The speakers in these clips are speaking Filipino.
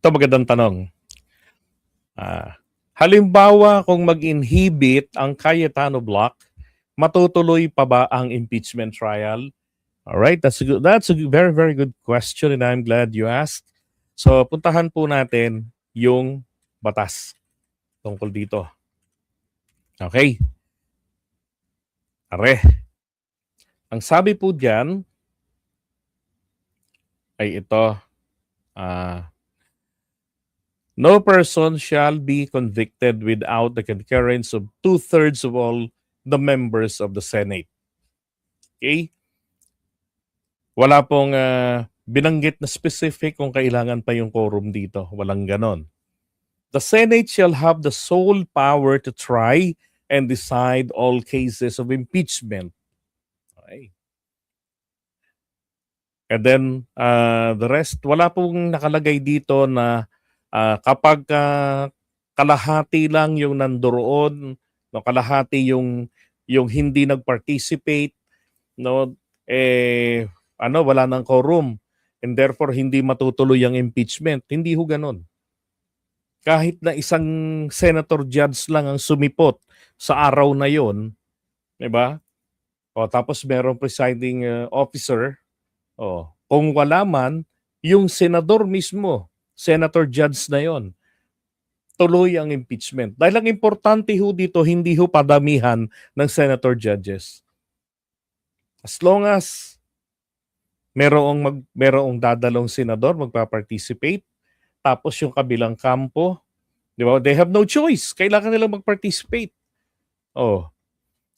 Ito magandang tanong. Halimbawa kung mag-inhibit ang Cayetano Block, matutuloy pa ba ang impeachment trial? All right, that's a very very good question and I'm glad you asked. So puntahan po natin yung batas tungkol dito. Okay. Are. Ang sabi po diyan ay ito, no person shall be convicted without the concurrence of 2/3 of all the members of the Senate. Okay? Wala pong binanggit na specific kung kailangan pa yung quorum dito. Walang ganon. The Senate shall have the sole power to try and decide all cases of impeachment. Okay. And then, the rest, wala pong nakalagay dito na kapag kalahati lang yung nandoon, no, kalahati yung hindi nag-participate, no, wala nang quorum and therefore hindi matutuloy ang impeachment. Hindi ho ganon. Kahit na isang senator judge lang ang sumipot sa araw na yon, 'di ba? O tapos merong presiding officer, kung wala man yung senador mismo, senator judge na yon, tuloy ang impeachment. Dahil ang importante ho dito, hindi ho padamihan ng senator judges. As long as merong dadalong senador magpa-participate, tapos yung kabilang kampo, di ba? They have no choice. Kailangan nilang mag-participate.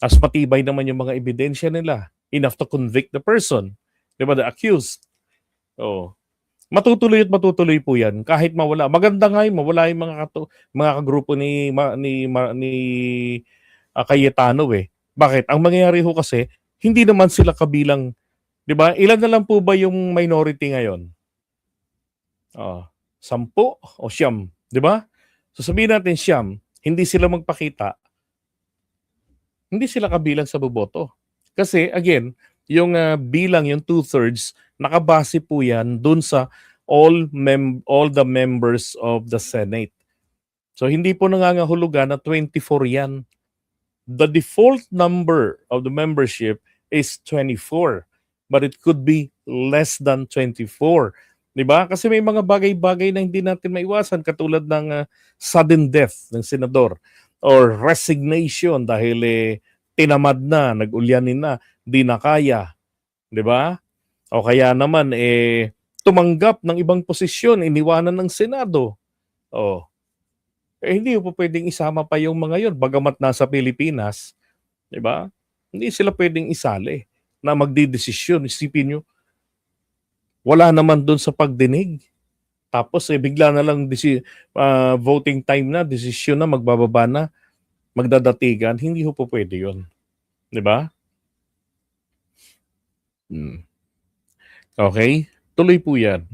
As matibay naman yung mga ebidensya nila, enough to convict the person, di ba? The accused. Matutuloy at matutuloy po yan kahit mawala. Maganda nga yung mawala yung mga kagrupo ni Cayetano eh. Bakit? Ang mangyayari ho kasi, hindi naman sila kabilang, di ba? Ilan na lang po ba yung minority ngayon? 10 o 9, di ba? So sabihin natin 9, hindi sila magpakita, hindi sila kabilang sa boboto. Kasi again, yung bilang, yung 2/3, nakabase po yan dun sa all the members of the Senate. So hindi po nangangahulugan na 24 yan. The default number of the membership is 24, but it could be less than 24. Diba? Kasi may mga bagay-bagay na hindi natin maiwasan katulad ng sudden death ng senador or resignation dahil tinamad na, nag-ulyanin na, di na kaya. Diba? O kaya naman tumanggap ng ibang posisyon, iniwanan ng Senado. Hindi po pwedeng isama pa yung mga yun bagamat nasa Pilipinas. Diba? Hindi sila pwedeng isali na magdidesisyon. Isipin nyo, wala naman doon sa pagdinig. Tapos bigla na lang voting time na, desisyon na, magbababa na, magdadatigan. Hindi ho po pwede yun. Diba? Okay? Tuloy po yan.